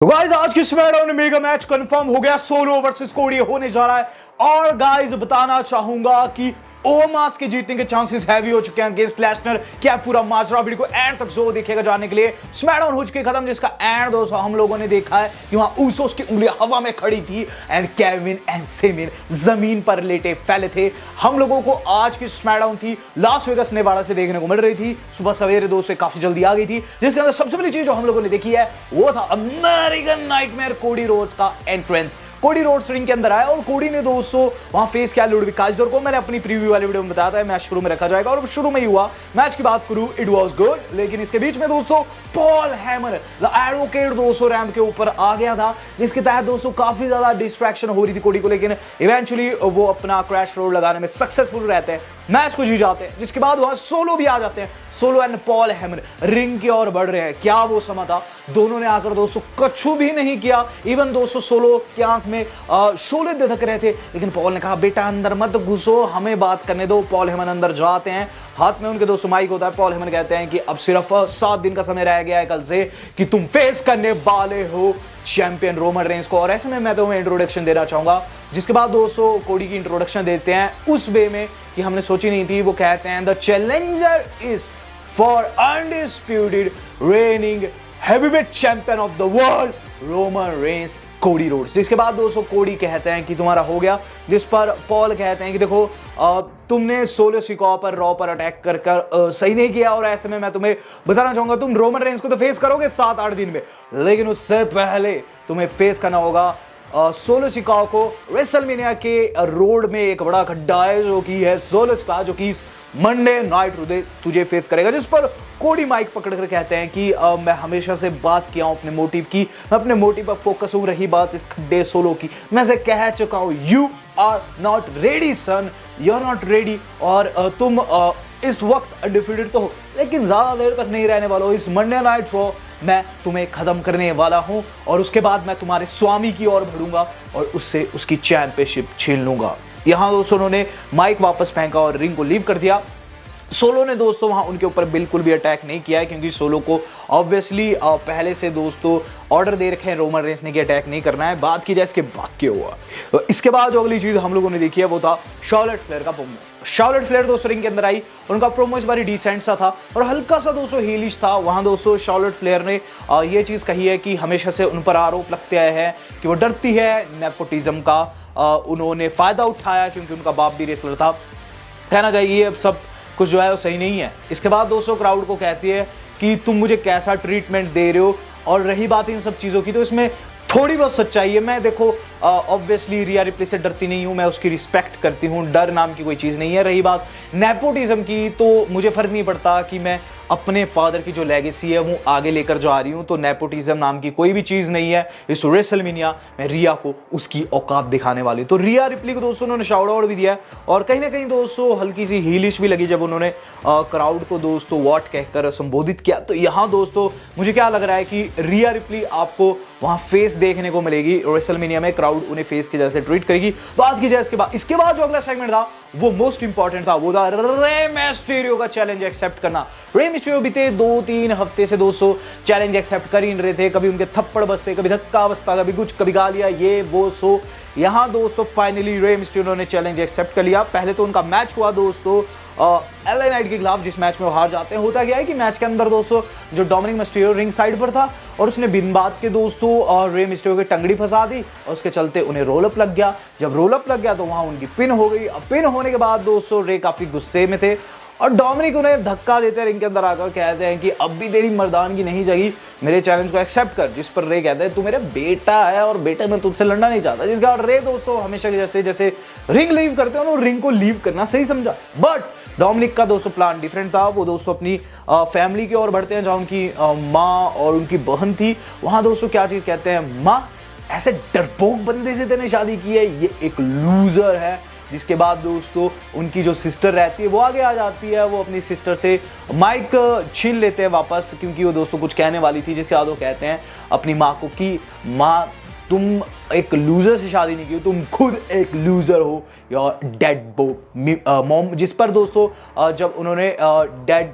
तो गाइस आज की स्मैकडाउन मेगा मैच कंफर्म हो गया, सोलो वर्सेस कोडी होने जा रहा है। और गाइस बताना चाहूंगा कि ओमास के जीतने के चांसेस हैवी हो चुके हैं अगेंस्ट लेसनर। क्या पूरा माजरा वीडियो को एंड तक जो देखेगा जानने के लिए। स्मैकडाउन हो चुकी खत्म, जिसका एंड दोस्तों हम लोगों ने देखा है कि वहां ऊसोस की उंगलियां हवा में खड़ी थी एंड केविन एंड सेमिन जमीन पर लेटे फैले थे। हम लोगों को आज की स्मैकडाउन थी लास वेगास नेवाडा से देखने को मिल रही थी। सुबह सवेरे दोस्तों काफी जल्दी आ गई थी, जिसके अंदर सबसे पहली चीज जो हम लोगों ने देखी है वो था अमेरिकन नाइटमेयर कोडी रोड्स का एंट्रेंस। कोडी रोड्स रिंग के अंदर आया और कोडी ने दोस्तों वहां फेस किया लुडविक काइजर को। मैंने अपनी प्रीव्यू वाली वीडियो में बताया था मैच शुरू में रखा जाएगा और शुरू में ही हुआ। मैच की बात करूं इट वाज गुड, लेकिन इसके बीच में दोस्तों पॉल हैमर द एडवोकेट दोस्तों रैंप के ऊपर आ गया था, जिसके तहत दोस्तों काफी ज्यादा डिस्ट्रैक्शन हो रही थी कोडी को, लेकिन इवेंचुअली वो अपना क्रैश रोड लगाने में सक्सेसफुल रहते हैं, मैच को जीत जाते हैं। जिसके बाद वहां सोलो भी आ जाते हैं। Solo and Paul hammer ring की ओर बढ़ रहे हैं। क्या वो समा था, दोनों ने आकर दोस्तों कछु भी नहीं किया। इवन दोस्तों सोलो की आंख में शोले दधक रहे थे, लेकिन पॉल ने कहा बेटा अंदर मत घुसो, हमें बात करने दो। पॉल हैमर अंदर जाते हैं, हाथ में उनके दोस्तों माइक होता है। पॉल हैमर कहते हैं कि अब सिर्फ 7 दिन का समय रह गया है कल से कि तुम फेस करने वाले हो चैंपियन रोमन रेंस को। और ऐसे में मैं तुम्हें इंट्रोडक्शन देना चाहूंगा। जिसके बाद दोस्तों कोडी की इंट्रोडक्शन देते हैं उस वे में कि हमने सोची नहीं थी। वो कहते हैं the challenger is for undisputed raining heavyweight champion of the world Roman Reigns Cody Rhodes. जिसके बाद दोस्तों कोडी कहते हैं कि तुम्हारा हो गया, जिस पर पॉल कहते हैं कि देखो तुमने सोलो सिकाओ पर रॉ पर अटैक कर सही नहीं किया। और ऐसे में मैं तुम्हें बताना चाहूंगा तुम रोमन रेंस को तो फेस करोगे 7-8 दिन में, लेकिन उससे पहले तुम्हें फेस करना होगा सोलो सिकाओ को। रेसलमेनिया के रोड में एक बड़ा खड्डा है जो कि है सोलो सिकाओ, जो कि मंडे नाइट तुझे फेस करेगा। जिस पर कोडी माइक पकड़कर कहते हैं कि मैं हमेशा से बात किया हूं अपने मोटिव की, मैं अपने मोटिव पर फोकस हूं। रही बात इस खड्डे सोलो की, मैं से कह चुका हूं you are not ready son, you are not ready. और तुम इस वक्त अनडिफीटेड तो हो, लेकिन ज्यादा देर तक नहीं रहने वाला हो। इस मंडे नाइट रॉ मैं तुम्हें खत्म करने वाला हूं और उसके बाद मैं तुम्हारे स्वामी की ओर बढ़ूंगा और उससे उसकी चैंपियनशिप छीन लूंगा। यहां दोस्तों उन्होंने माइक वापस फेंका और रिंग को लीव कर दिया। सोलो ने दोस्तों वहां उनके ऊपर बिल्कुल भी अटैक नहीं किया है, क्योंकि सोलो को ऑब्वियसली पहले से दोस्तों ऑर्डर दे रखे हैं रोमन रेंस ने कि अटैक नहीं करना है। बात की जाए इसके बाद क्या हुआ, तो इसके बाद जो अगली चीज हम लोगों ने देखी है वो था शार्लेट फ्लेयर का प्रोमो। शार्लेट फ्लेयर दोस्तों रिंग के अंदर आई, उनका प्रोमो इस बार डिसेंट सा था और हल्का सा दोस्तों हीलिश था। वहां दोस्तों शार्लेट फ्लेयर ने ये चीज कही है कि हमेशा से उन पर आरोप लगते आए हैं कि वो डरती है नेपोटिज्म का। उन्होंने फायदा उठाया क्योंकि उनका बाप भी रेसलर था। कहना चाहिए अब सब कुछ जो है वो सही नहीं है। इसके बाद दोस्तों क्राउड को कहती है कि तुम मुझे कैसा ट्रीटमेंट दे रहे हो। और रही बात इन सब चीज़ों की, तो इसमें थोड़ी बहुत सच्चाई है। मैं देखो ऑब्वियसली रिया रिप्ले से डरती नहीं हूँ, मैं उसकी रिस्पेक्ट करती हूँ, डर नाम की कोई चीज़ नहीं है। रही बात नेपोटिज्म की, तो मुझे फ़र्क नहीं पड़ता कि मैं अपने फादर की जो लेगेसी है वो आगे लेकर जा रही हूँ। तो नेपोटिज्म नाम की कोई भी चीज़ नहीं है इस रेसलमेनिया में रिया को उसकी औकात दिखाने वाली। तो रिया रिप्ले को दोस्तों उन्होंने शाउट आउट भी दिया है और कहीं ना कहीं दोस्तों हल्की सी हीलिश भी लगी जब उन्होंने क्राउड को दोस्तों वॉट कहकर संबोधित किया। तो यहाँ दोस्तों मुझे क्या लग रहा है कि रिया रिप्ले आपको वहाँ फेस देखने को मिलेगी रेसलमेनिया में, क्राउड उन्हें फेस के जैसे ट्रीट करेगी। बात की जाए इसके बाद जो अगला सेगमेंट था वो मोस्ट इंपॉर्टेंट था, वो था रे मिस्टीरियो का चैलेंज एक्सेप्ट करना। रे मिस्टीरियो बीते 2-3 हफ्ते से दोस्तों चैलेंज एक्सेप्ट कर ही नहीं रहे थे। कभी उनके थप्पड़ बजते, कभी धक्का बजता, कभी कुछ, कभी गालियां, ये वो सो। यहाँ दोस्तों फाइनली रे मिस्टीरियो ने चैलेंज एक्सेप्ट कर लिया। पहले तो उनका मैच हुआ दोस्तों एलए नाइट के खिलाफ, जिस मैच में वो हार जाते हैं। होता गया है कि मैच के अंदर दोस्तों जो डोमिनिक मिस्टीरियो रिंग साइड पर था और उसने बिन बात के दोस्तों रे मिस्टीरियो की टंगड़ी फंसा दी और उसके चलते उन्हें रोल अप लग गया। जब रोल अप लग गया तो वहां उनकी पिन हो गई। अब पिन होने के बाद दोस्तों रे काफी गुस्से में थे और डोमिनिक उन्हें धक्का देते रिंग के अंदर आकर कहते हैं कि अब भी तेरी मर्दानगी नहीं जगी, मेरे चैलेंज को एक्सेप्ट कर। जिस पर रे कहते हैं तू मेरा बेटा है और बेटे मैं तुझसे लड़ना नहीं चाहता। जिसका रे दोस्तों हमेशा जैसे जैसे रिंग लीव करते हैं उन्होंने रिंग को लीव करना सही समझा। बट डोमिनिक का दोस्तों प्लान डिफरेंट था। वो दोस्तों अपनी फैमिली की ओर बढ़ते हैं जहाँ उनकी माँ और उनकी बहन थी। वहाँ दोस्तों क्या चीज़ कहते हैं, माँ ऐसे डरपोक बंदे से तेने शादी की है, ये एक लूजर है। जिसके बाद दोस्तों उनकी जो सिस्टर रहती है वो आगे आ जाती है, वो अपनी सिस्टर से माइक छीन लेते हैं वापस, क्योंकि वो दोस्तों कुछ कहने वाली थी। जिसके बाद वो कहते हैं अपनी माँ को कि माँ तुम एक लूजर से शादी नहीं की, तुम खुद एक लूजर हो, योर डेड मॉम। जिस पर दोस्तों जब उन्होंने डेड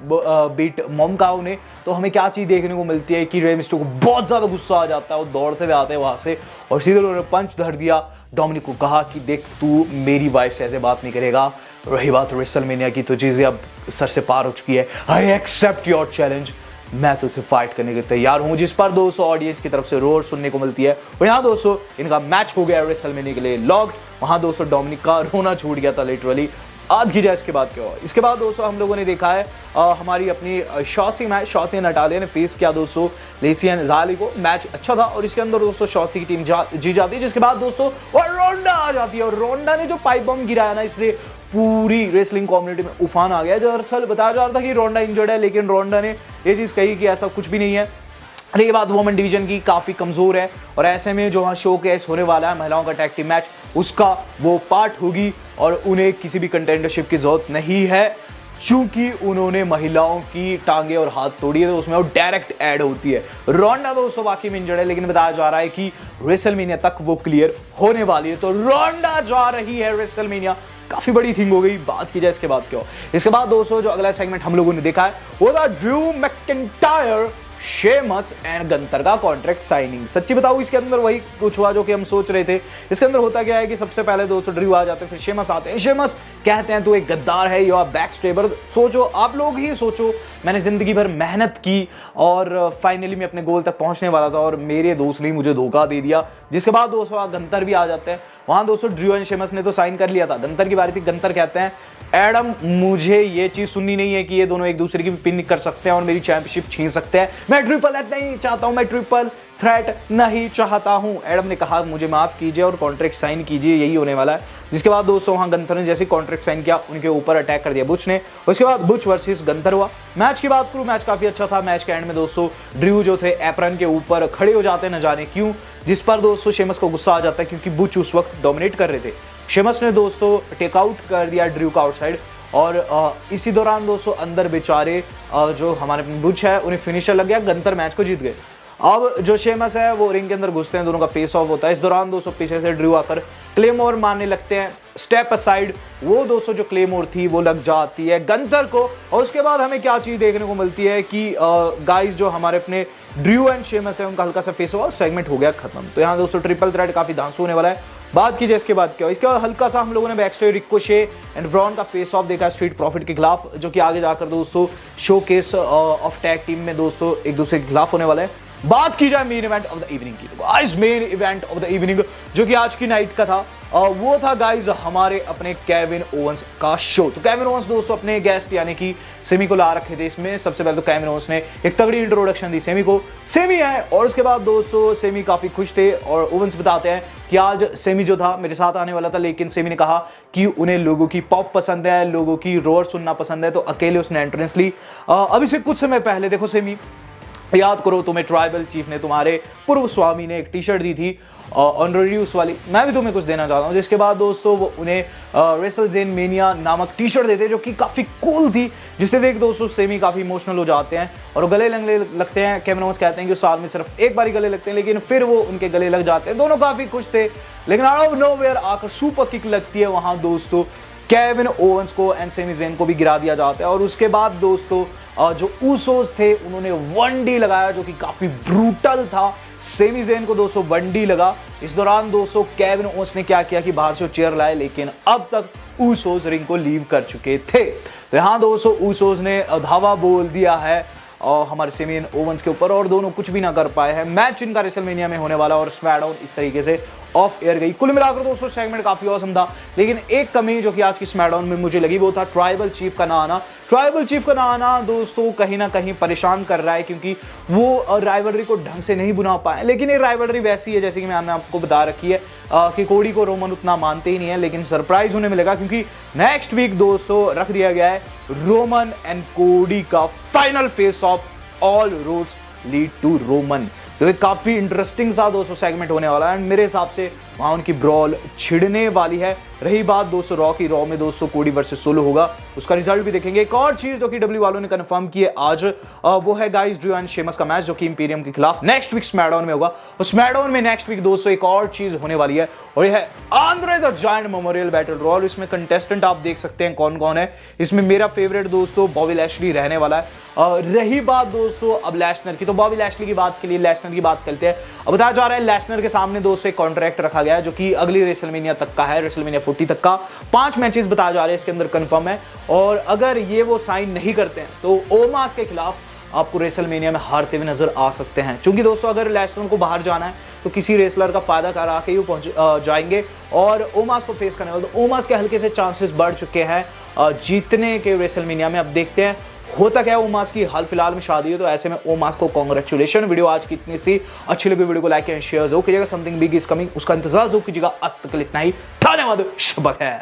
बीट मॉम कहा उन्हें, तो हमें क्या चीज़ देखने को मिलती है कि रे मिस्टर को बहुत ज़्यादा गुस्सा आ जाता है, वो दौड़ते हुए आते हैं वहाँ से और सीधे उन्होंने पंच धर दिया। डोमिनिक को कहा कि देख तू मेरी वाइफ से ऐसे बात नहीं करेगा, रही बात रेसलमेनिया की तो चीज़ें अब सर से पार हो चुकी है, आई एक्सेप्ट योर चैलेंज, मैं तुझसे फाइट करने के तैयार हूं। जिस पर दोस्तों ऑडियंस की तरफ से रोर सुनने को मिलती है और यहाँ दोस्तों इनका मैच हो गया रेसलमेनिया के लिए लॉक्ड। वहां दोस्तों डोमिनिक का रोना छूट गया था लिटरली। आज की जाए इसके बाद क्या हुआ, इसके बाद दोस्तों हम लोगों ने देखा है हमारी अपनी शॉटसी मैच, शॉटसी नटालिया ने फेस किया दोस्तों लेसी एंड ज़ाली को। मैच अच्छा था और इसके अंदर दोस्तों शॉटसी की टीम जीत जाती है। जिसके बाद दोस्तों और रोंडा आ जाती है और रोंडा ने जो पाइप बम गिराया ना, इससे पूरी रेसलिंग कम्युनिटी में उफान आ गया। दरअसल बताया जा रहा था कि रोंडा इंजर्ड है, लेकिन रोंडा ने ये चीज़ कही कि ऐसा कुछ भी नहीं है। ये बात वुमेन डिवीजन की काफ़ी कमज़ोर है और ऐसे में जो वहाँ शो केस होने वाला है महिलाओं का टैग टीम मैच, उसका वो पार्ट होगी और उन्हें किसी भी कंटेंडरशिप की जरूरत नहीं है, चूंकि उन्होंने महिलाओं की टांगे और हाथ तोड़ी है, तो उसमें वो डायरेक्ट ऐड होती है। रोंडा दोस्तों बाकी में इंजर्ड है, लेकिन बताया जा रहा है कि रेसलमेनिया तक वो क्लियर होने वाली है, तो रोंडा जा रही है रेसलमेनिया। काफी बड़ी थिंग हो गई। बात की जाए इसके बाद क्या हो, इसके बाद दोस्तों जो अगला सेगमेंट हम लोगों ने देखा है वो था ड्रू मैकिंटायर, शेमस एंड गंतर का कॉन्ट्रैक्ट साइनिंग। सच्ची बताऊं इसके अंदर वही कुछ हुआ जो कि हम सोच रहे थे। इसके अंदर होता क्या है कि सबसे पहले दोस्तों ड्रू आ जाते हैं, फिर शेमस आते हैं। शेमस कहते हैं तू एक गद्दार है, यू आर बैकस्टेबर। सोचो, आप लोग ही सोचो, मैंने जिंदगी भर मेहनत की और फाइनली मैं अपने गोल तक पहुंचने वाला था और मेरे दोस्त ने मुझे धोखा दे दिया। जिसके बाद दोस्तों गंतर भी आ जाते हैं। वहां दोस्तों ड्रू एंड शेमस ने तो साइन कर लिया था, गंतर की बारी थी। गंतर कहते हैं एडम मुझे ये चीज सुननी नहीं है कि ये दोनों एक दूसरे की पिन कर सकते हैं और मेरी चैंपियनशिप छीन सकते हैं। मैं ट्रिपल नहीं चाहता हूं, मैं ट्रिपल थ्रेट नहीं चाहता हूं। एडम ने कहा मुझे माफ कीजिए और कॉन्ट्रैक्ट साइन कीजिए, यही होने वाला है। जिसके बाद दोस्तों वहां गंथर ने जैसे कॉन्ट्रैक्ट साइन किया, उनके ऊपर अटैक कर दिया बुच ने। उसके बाद बुच वर्सेस गंथर हुआ। मैच की बात करूं, मैच काफी अच्छा था। मैच के एंड में दोस्तों ड्रू जो थे एप्रन के ऊपर खड़े हो जाते हैं, न जाने क्यों, जिस पर दोस्तों शेमस को गुस्सा आ जाता है क्योंकि बुच उस वक्त डोमिनेट कर रहे थे। शेमस ने दोस्तों टेकआउट कर दिया ड्रू का आउटसाइड और इसी दौरान दोस्तों अंदर बेचारे जो हमारे बुच है उन्हें फिनिशर लग गया, गंतर मैच को जीत गए। अब जो शेमस है वो रिंग के अंदर घुसते हैं, दोनों का फेस ऑफ होता है। इस दौरान दोस्तों पीछे से ड्रू आकर क्लेमोर मारने लगते हैं, स्टेप असाइड। वो दोस्तों जो क्लेमोर थी वो लग जाती है गंथर को और उसके बाद हमें क्या चीज देखने को मिलती है कि गाइस जो हमारे अपने ड्रू एंड शेमस है उनका हल्का सा फेस ऑफ सेगमेंट हो गया खत्म। तो यहाँ दोस्तों ट्रिपल थ्रेट काफी धांसू होने वाला है। बात कीजिए इसके बाद क्या, इसके बाद हल्का सा हम लोगों ने बैकस्टेज रिकोशे एंड ब्रॉन का फेस ऑफ देखा स्ट्रीट प्रॉफिट के खिलाफ, जो कि आगे जाकर दोस्तों show case of tag team में दोस्तों एक दूसरे के खिलाफ होने वाला है। बात की जाए main event of the evening की, तो guys main event of the evening जो कि आज की नाइट का था वो था गाइस हमारे अपने केविन ओवंस का शो। तो केविन ओवंस दोस्तों अपने गेस्ट यानी कि सेमी को ला रखे थे इसमें। सबसे पहले तो केविन ओवंस ने एक तगड़ी इंट्रोडक्शन दी सेमी को, सेमी है, और उसके बाद दोस्तों सेमी काफी खुश थे और ओवंस बताते हैं कि आज सेमी जो था मेरे साथ आने वाला था, लेकिन सेमी ने कहा कि उन्हें लोगों की पॉप पसंद है, लोगों की रोर सुनना पसंद है, तो अकेले उसने एंट्रेंस ली। अभी से कुछ समय पहले देखो सेमी, याद करो तुम्हें ट्राइबल चीफ ने, तुम्हारे पूर्व स्वामी ने एक टी शर्ट दी थी ऑनररी उस वाली, मैं भी तुम्हें कुछ देना चाहता हूँ। जिसके बाद दोस्तों वो उन्हें रेसलजेन मेनिया नामक टी शर्ट देते जो कि काफ़ी कूल थी, जिससे देख दोस्तों सेमी काफ़ी इमोशनल हो जाते हैं और गले लगते हैं। केविन ओवंस कहते हैं कि साल में सिर्फ एक बार ही गले लगते हैं, लेकिन फिर वो उनके गले लग जाते हैं। दोनों काफ़ी खुश थे, लेकिन आउट ऑफ नोवेयर आकर सुपर किक लगती है वहाँ दोस्तों केविन ओवंस को एंड सेमी ज़ेन को भी गिरा दिया जाता है। और उसके बाद दोस्तों जो ऊसोस थे उन्होंने 1D लगाया जो कि काफी ब्रूटल था। सेमी ज़ेन को दोस्तों 1D लगा। इस दौरान दोस्तों केविन ओवंस ने क्या किया कि बाहर से चेयर लाए, लेकिन अब तक ऊसोस रिंग को लीव कर चुके थे। तो यहाँ दोस्तों ऊसोस ने धावा बोल दिया है और हमारे सेमी ओवंस के ऊपर और दोनों कुछ भी ना कर पाए हैं। मैच इनका रेसलमेनिया में होने वाला और स्मैकडाउन इस तरीके से ऑफ एयर गई। कुल मिलाकर दोस्तों सेगमेंट काफी औसम था, लेकिन एक कमी जो कि आज की स्मैकडाउन में मुझे लगी वो था ट्राइबल चीफ का ना आना। ट्राइबल चीफ का ना आना दोस्तों कहीं ना कहीं परेशान कर रहा है क्योंकि वो राइवलरी को ढंग से नहीं बुना पाए। लेकिन ये राइवलरी वैसी है जैसे कि मैंने आपको बता रखी है कि कोडी को रोमन उतना मानते ही नहीं है, लेकिन सरप्राइज उन्हें मिलेगा क्योंकि नेक्स्ट वीक दोस्तों रख दिया गया है रोमन एंड कोडी का final face off, all roads lead to Roman. तो एक काफी इंटरेस्टिंग सा दोस्तों सेगमेंट होने वाला है एंड मेरे हिसाब से वहां उनकी ब्रॉल छिड़ने वाली है। रही बात दोस्तों रॉ की, रॉ में दोस्तों कोडी वर्सेस सोलो होगा, उसका रिजल्ट भी देखेंगे। एक और चीज जो कि डब्ल्यू वालों ने कंफर्म की है आज, वो है गाइस ड्रू एंड शेमस का मैच जो कि इंपीरियम के खिलाफ नेक्स्ट वीक स्मैकडाउन में होगा। और स्मैकडाउन में नेक्स्ट वीक दोस्तों एक और चीज होने वाली है, और यह है Andre the giant memorial battle royal. इसमें कंटेस्टेंट आप देख सकते हैं कौन कौन है। इसमें मेरा फेवरेट दोस्तों बॉबी लैशली रहने वाला है। रही बात दोस्तों अब लेसनर की, तो बॉबी लैशली की बात के लिए लेसनर की बात करते हैं। अब बताया जा रहा है लेसनर के सामने दोस्तों एक कॉन्ट्रैक्ट रखा गया है जो कि अगली रेसलमेनिया तक का है, रेसलमेनिया 40 तक का। 5 मैचेस बताया जा रहे हैं इसके अंदर कंफर्म है, और अगर ये वो साइन नहीं करते हैं तो ओमास के खिलाफ आपको रेसलमेनिया में हारते हुए नजर आ सकते हैं। क्योंकि दोस्तों अगर लेसनर को बाहर जाना है तो किसी रेसलर का फायदा करा के ही पहुंच जाएंगे और ओमास को फेस करने वाले। तो ओमास के हल्के से चांसेस बढ़ चुके हैं जीतने के रेसलमेनिया में। अब देखते हैं होता क्या है। ओमास की हाल फिलहाल में शादी है, तो ऐसे में ओमास को कांग्रेचुलेशन। वीडियो आज की इतनी थी, अच्छी लगी वीडियो को लाइक एंड शेयर जरूर कीजिएगा। समथिंग बिग इज कमिंग, उसका इंतजार जरूर कीजिएगा। आज तक इतना ही, धन्यवाद, शुभ है।